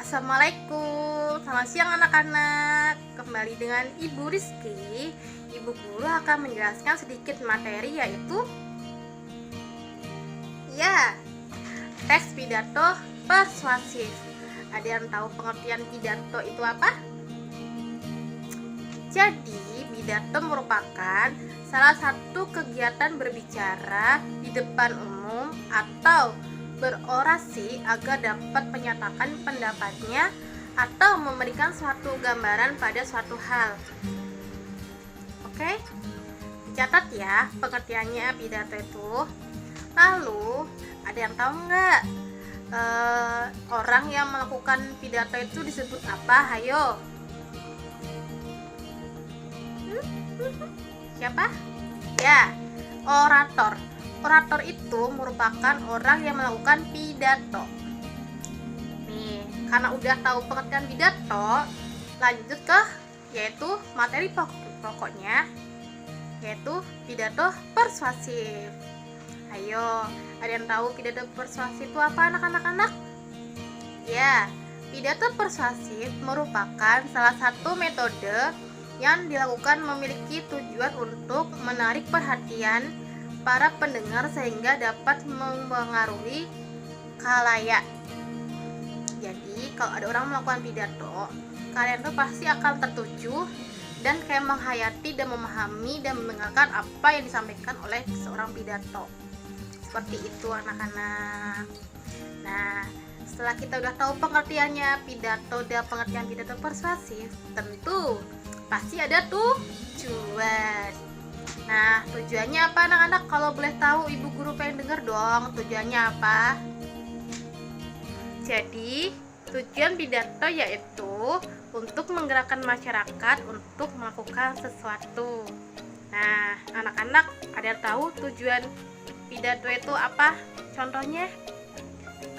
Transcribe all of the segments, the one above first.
Assalamualaikum, selamat siang anak-anak. Kembali dengan Ibu Rizky. Ibu Guru akan menjelaskan sedikit materi, yaitu teks pidato persuasif. Ada yang tahu pengertian pidato itu apa? Jadi, pidato merupakan salah satu kegiatan berbicara di depan umum atau berorasi agar dapat menyatakan pendapatnya atau memberikan suatu gambaran pada suatu hal. Oke, dicatat ya pengertiannya pidato itu. Lalu, ada yang tahu nggak orang yang melakukan pidato itu disebut apa? Hayo. Siapa? Ya, orator. Orator itu merupakan orang yang melakukan pidato. Nih, karena udah tahu pengertian pidato, lanjut ke yaitu materi pokoknya, yaitu pidato persuasif. Ayo, ada yang tahu pidato persuasif itu apa anak-anak? Ya, pidato persuasif merupakan salah satu metode yang dilakukan memiliki tujuan untuk menarik perhatian para pendengar sehingga dapat mempengaruhi khalayak. Jadi kalau ada orang melakukan pidato, kalian tuh pasti akan tertuju dan kayak menghayati dan memahami dan mendengarkan apa yang disampaikan oleh seorang pidato. Seperti itu anak-anak. Nah, setelah kita udah tahu pengertiannya pidato dan pengertian pidato persuasif, tentu pasti ada tujuan. Nah, tujuannya apa anak-anak? Kalau boleh tahu, Ibu Guru pengen denger dong. Tujuannya apa? Jadi, tujuan pidato yaitu untuk menggerakkan masyarakat untuk melakukan sesuatu. Nah, anak-anak ada yang tahu tujuan pidato itu apa? Contohnya?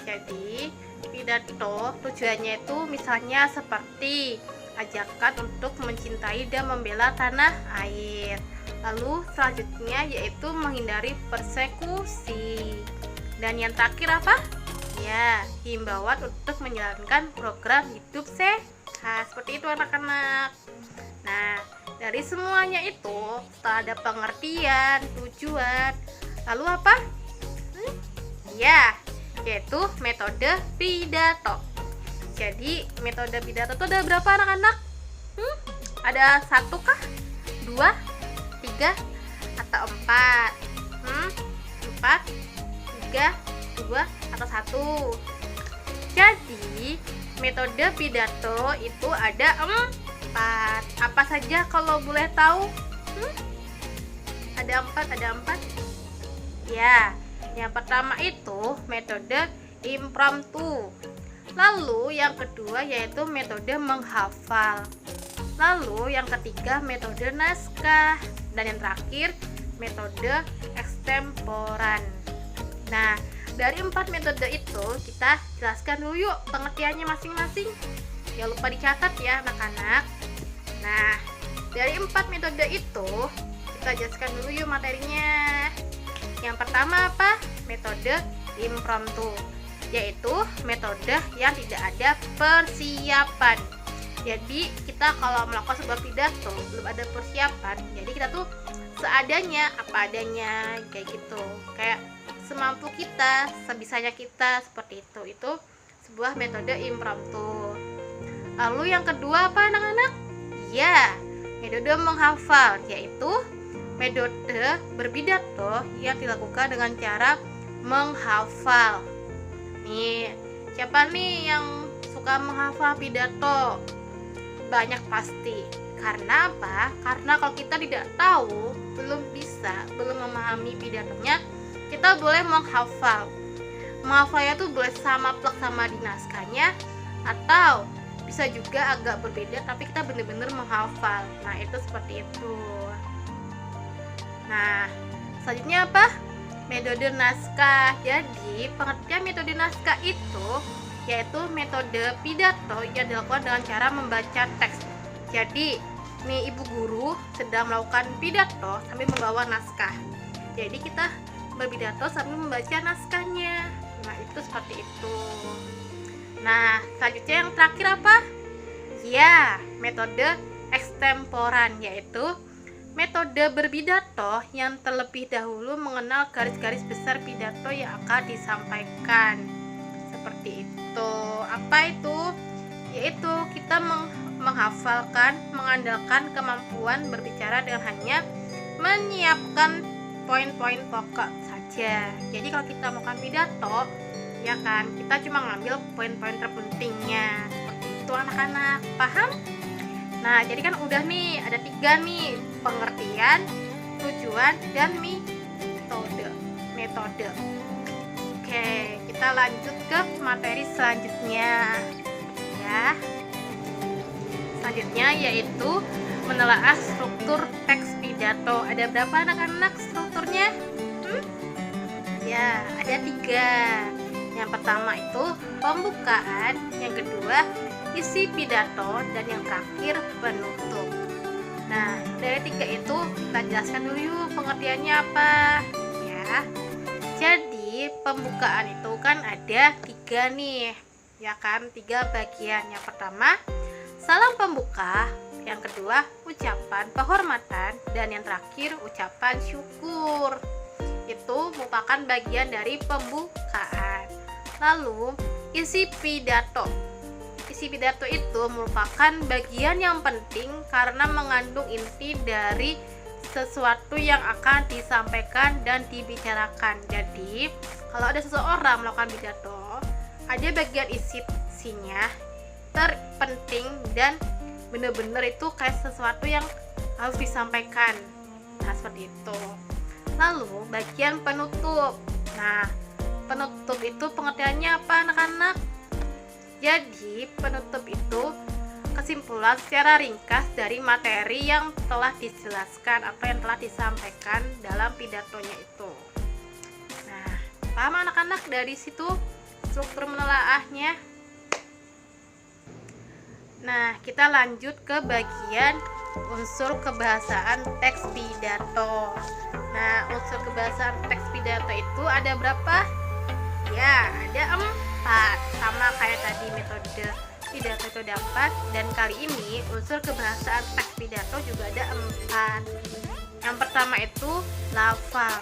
Jadi, pidato tujuannya itu misalnya seperti ajakan untuk mencintai dan membela tanah air. Lalu selanjutnya yaitu menghindari persekusi. Dan yang terakhir apa? Ya, himbauan untuk menjalankan program hidup sehat. Seperti itu anak-anak. Nah, dari semuanya itu setelah ada pengertian, tujuan, lalu apa? Ya, yaitu metode pidato. Jadi metode pidato itu ada berapa anak-anak? Ada 1 kah? 2? 3 atau 4? 4, 3, 2 atau 1? Jadi metode pidato itu ada 4. Apa saja kalau boleh tahu? Ada 4. Ya, yang pertama itu metode impromptu. Lalu yang kedua yaitu metode menghafal. Lalu yang ketiga metode naskah. Dan yang terakhir metode ekstemporan. Nah, dari 4 metode itu kita jelaskan dulu yuk pengertiannya masing-masing. Jangan lupa dicatat ya anak-anak. Nah, dari 4 metode itu kita jelaskan dulu yuk materinya. Yang pertama apa? Metode impromptu, yaitu metode yang tidak ada persiapan. Jadi kita kalau melakukan sebuah pidato belum ada persiapan, jadi kita tuh seadanya, apa adanya, kayak gitu, kayak semampu kita, sebisanya kita, seperti itu. Itu sebuah metode impromptu. Lalu yang kedua apa anak-anak? Ya, metode menghafal, yaitu metode berpidato yang dilakukan dengan cara menghafal. Nih, siapa nih yang suka menghafal pidato? Banyak pasti. Karena apa? Karena kalau kita tidak tahu, belum memahami pidatonya, kita boleh menghafal. Menghafalnya tuh boleh sama plek sama di naskahnya, atau bisa juga agak berbeda tapi kita benar-benar menghafal. Nah, itu seperti itu. Nah, selanjutnya apa? Metode naskah. Jadi, pengertian metode naskah itu yaitu metode pidato yang dilakukan dengan cara membaca teks. Jadi, nih ibu guru sedang melakukan pidato sambil membawa naskah. Jadi, kita berpidato sambil membaca naskahnya. Nah, itu seperti itu. Nah, selanjutnya yang terakhir apa? Ya, metode ekstemporan, yaitu metode berpidato yang terlebih dahulu mengenal garis-garis besar pidato yang akan disampaikan. Seperti itu. Apa itu? Yaitu kita menghafalkan, mengandalkan kemampuan berbicara dengan hanya menyiapkan poin-poin pokok saja. Jadi kalau kita melakukan pidato, ya kan, kita cuma ngambil poin-poin terpentingnya. Seperti itu anak-anak, paham? Nah, jadi kan udah nih, ada 3 nih, pengertian, tujuan, dan metode. Oke, kita lanjut ke materi selanjutnya ya. Selanjutnya yaitu menelaah struktur teks pidato. Ada berapa anak-anak strukturnya? Ya, ada 3. Yang pertama itu pembukaan, yang kedua isi pidato, dan yang terakhir penutup. Nah, dari 3 itu kita jelaskan dulu yuk pengertiannya apa ya. Jadi pembukaan itu kan ada 3 nih, ya kan, 3 bagian. Yang pertama salam pembuka, yang kedua ucapan penghormatan, dan yang terakhir ucapan syukur. Itu merupakan bagian dari pembukaan. Lalu isi pidato. Isi pidato itu merupakan bagian yang penting karena mengandung inti dari sesuatu yang akan disampaikan dan dibicarakan. Jadi kalau ada seseorang melakukan pidato, ada bagian isinya terpenting dan benar-benar itu kayak sesuatu yang harus disampaikan. Nah, seperti itu. Lalu bagian penutup. Nah, penutup itu pengertiannya apa anak-anak? Jadi penutup itu kesimpulan secara ringkas dari materi yang telah dijelaskan atau yang telah disampaikan dalam pidatonya itu. Nah, paham anak-anak dari situ struktur menelaahnya? Nah, kita lanjut ke bagian unsur kebahasaan teks pidato. Nah, unsur kebahasaan teks pidato itu ada berapa? Ya, ada 4. Sama kayak tadi metode pidato itu ada 4, dan kali ini unsur kebahasaan teks pidato juga ada 4. Yang pertama itu lafal.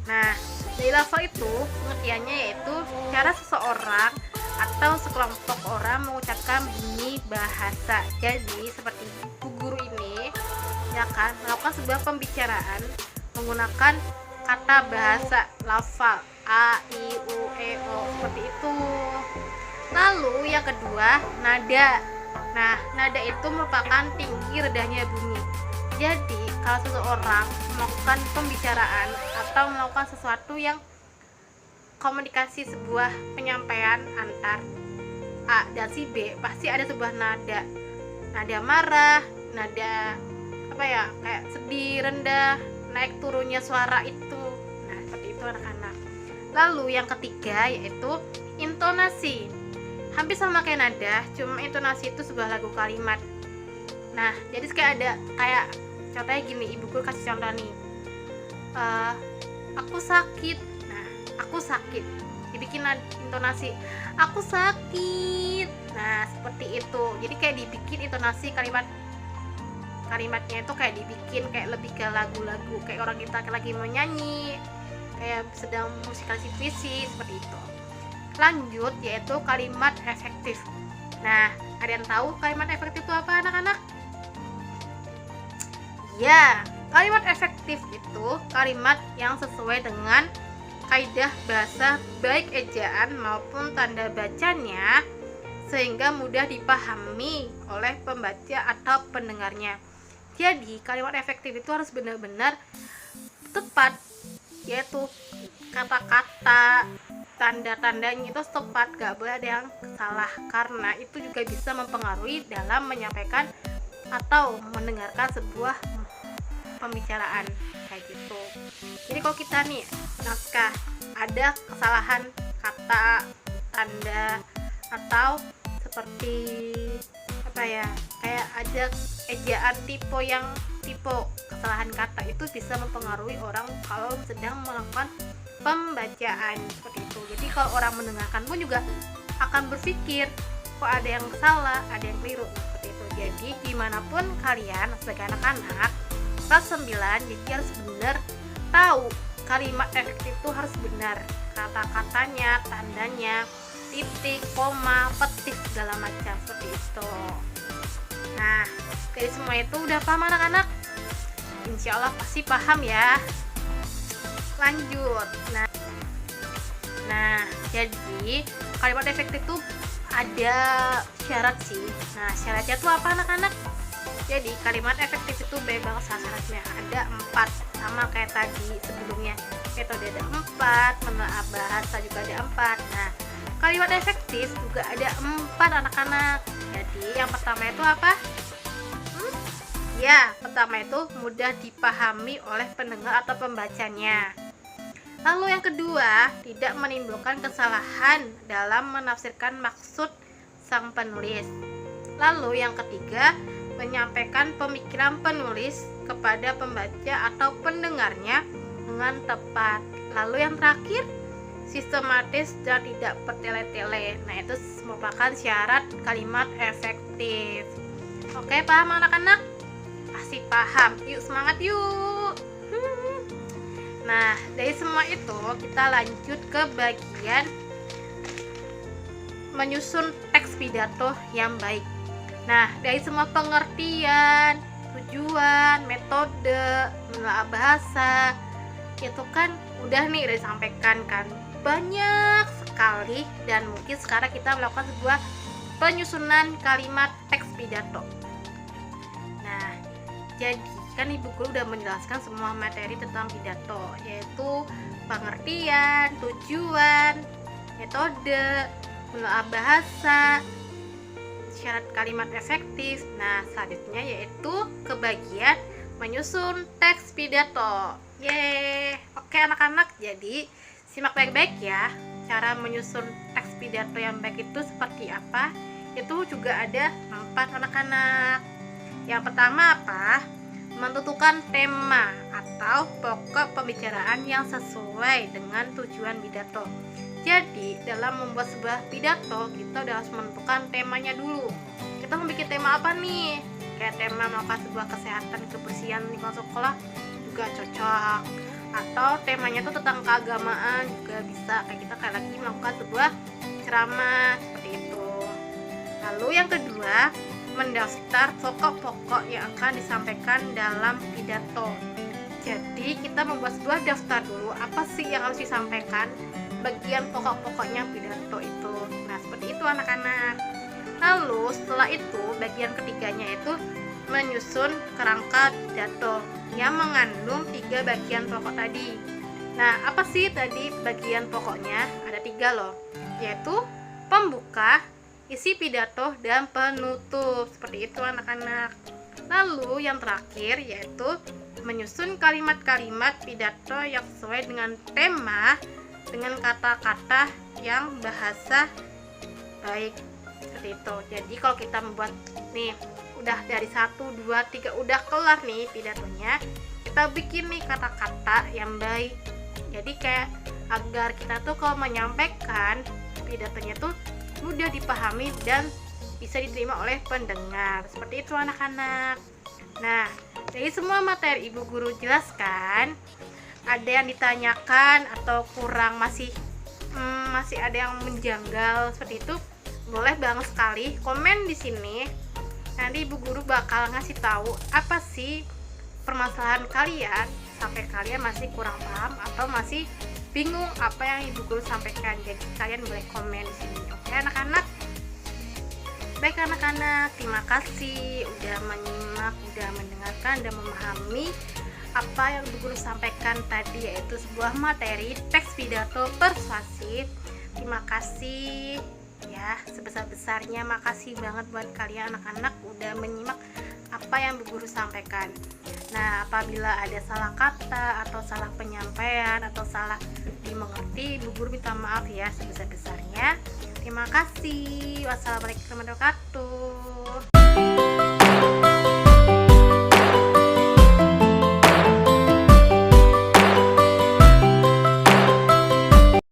Nah, dari lafal itu pengertiannya yaitu cara seseorang atau sekelompok orang mengucapkan bunyi bahasa. Jadi seperti bu guru ini, ya kan, melakukan sebuah pembicaraan menggunakan kata bahasa lafal A, I, U, E, O, seperti itu. Lalu yang kedua, nada. Nah, nada itu merupakan tinggi rendahnya bunyi. Jadi kalau seseorang melakukan pembicaraan atau melakukan sesuatu yang komunikasi, sebuah penyampaian antar A dan si B, pasti ada sebuah nada. Nada marah, nada apa ya, kayak sedih, rendah, naik turunnya suara itu. Nah, seperti itu anak-anak. Lalu yang ketiga yaitu intonasi. Hampir sama kayak nada, cuma intonasi itu sebuah lagu kalimat. Nah, jadi kayak contohnya gini, ibu guru kasih contoh nih. Aku sakit. Nah, aku sakit. Dibikin intonasi, aku sakit. Nah, seperti itu. Jadi kayak dibikin intonasi kalimatnya itu kayak dibikin kayak lebih ke lagu-lagu, kayak orang kita lagi mau nyanyi, kayak sedang musikalisasi puisi, seperti itu. Lanjut yaitu kalimat efektif. Nah, ada yang tahu kalimat efektif itu apa anak-anak? Ya, kalimat efektif itu kalimat yang sesuai dengan kaidah bahasa baik ejaan maupun tanda bacanya sehingga mudah dipahami oleh pembaca atau pendengarnya. Jadi, kalimat efektif itu harus benar-benar tepat, yaitu kata-kata, tanda-tandanya itu tepat, gak boleh ada yang salah, karena itu juga bisa mempengaruhi dalam menyampaikan atau mendengarkan sebuah pembicaraan kayak gitu. Jadi kalau kita nih naskah ada kesalahan kata, tanda, atau seperti apa ya, kayak ada ejaan tipe kesalahan kata, itu bisa mempengaruhi orang kalau sedang melakukan pembacaan seperti itu. Jadi kalau orang mendengarkan pun juga akan berpikir kok ada yang salah, ada yang keliru seperti itu. Jadi gimana pun kalian sebagai anak-anak kelas 9, jadi harus benar tahu kalimat efektif itu harus benar, kata-katanya, tandanya, titik, koma, petik, segala macam seperti itu. Nah, dari semua itu udah paham anak-anak? Insya Allah pasti paham ya. Lanjut. Nah, jadi kalimat efektif itu ada syarat sih. Nah, syaratnya tuh apa anak-anak? Jadi kalimat efektif itu bebas syaratnya ada 4, sama kayak tadi sebelumnya. Metode ada 4, menelaah bahasa juga ada 4. Nah, kalimat efektif juga ada 4 anak-anak. Jadi yang pertama itu apa? Ya, pertama itu mudah dipahami oleh pendengar atau pembacanya. Lalu yang kedua, tidak menimbulkan kesalahan dalam menafsirkan maksud sang penulis. Lalu yang ketiga, menyampaikan pemikiran penulis kepada pembaca atau pendengarnya dengan tepat. Lalu yang terakhir, sistematis dan tidak bertele-tele. Nah, itu merupakan syarat kalimat efektif. Oke, paham anak-anak? Pasti paham. Yuk semangat yuk. Nah, dari semua itu kita lanjut ke bagian menyusun teks pidato yang baik. Nah, dari semua pengertian, tujuan, metode, menelaah bahasa, itu kan udah nih disampaikan kan banyak sekali, dan mungkin sekarang kita melakukan sebuah penyusunan kalimat teks pidato. Nah, jadi kan ibu guru udah menjelaskan semua materi tentang pidato, yaitu pengertian, tujuan, metode, menelaah bahasa, syarat kalimat efektif. Nah, selanjutnya yaitu ke bagian menyusun teks pidato. Yeay. Oke anak-anak, jadi simak baik-baik ya. Cara menyusun teks pidato yang baik itu seperti apa? Itu juga ada 4 anak-anak. Yang pertama apa? Menentukan tema atau pokok pembicaraan yang sesuai dengan tujuan pidato. Jadi dalam membuat sebuah pidato, kita udah harus menentukan temanya dulu. Kita mau bikin tema apa nih? Kayak tema melakukan sebuah kesehatan, kebersihan lingkungan sekolah juga cocok. Atau temanya tuh tentang keagamaan juga bisa. Kayak kita kayak lagi melakukan sebuah ceramah seperti itu. Lalu yang kedua, mendaftar pokok-pokok yang akan disampaikan dalam pidato. Jadi kita membuat sebuah daftar dulu, apa sih yang harus disampaikan, bagian pokok-pokoknya pidato itu. Nah, seperti itu anak-anak. Lalu setelah itu bagian ketiganya itu menyusun kerangka pidato yang mengandung 3 bagian pokok tadi. Nah, apa sih tadi bagian pokoknya? Ada 3 loh, yaitu pembuka, isi pidato, dan penutup. Seperti itu anak-anak. Lalu yang terakhir yaitu menyusun kalimat-kalimat pidato yang sesuai dengan tema, dengan kata-kata yang bahasa baik. Seperti itu. Jadi kalau kita membuat nih udah dari 1, 2, 3 udah kelar nih pidatonya, kita bikin nih kata-kata yang baik. Jadi kayak agar kita tuh kalau menyampaikan pidatonya tuh mudah dipahami dan bisa diterima oleh pendengar. Seperti itu anak-anak. Nah, dari semua materi ibu guru jelaskan, ada yang ditanyakan atau kurang, masih ada yang menjanggal seperti itu, boleh banget sekali komen di sini. Nanti ibu guru bakal ngasih tahu apa sih permasalahan kalian sampai kalian masih kurang paham atau masih bingung apa yang ibu guru sampaikan. Jadi kalian boleh komen di sini. Oke anak-anak. Baik anak-anak, terima kasih udah menyimak, udah mendengarkan dan memahami apa yang ibu guru sampaikan tadi, yaitu sebuah materi teks pidato persuasif. Terima kasih ya, sebesar-besarnya makasih banget buat kalian anak-anak udah menyimak apa yang ibu guru sampaikan. Nah, apabila ada salah kata atau salah penyampaian atau salah dimengerti, ibu guru minta maaf ya sebesar-besarnya. Terima kasih. Wassalamualaikum warahmatullahi wabarakatuh.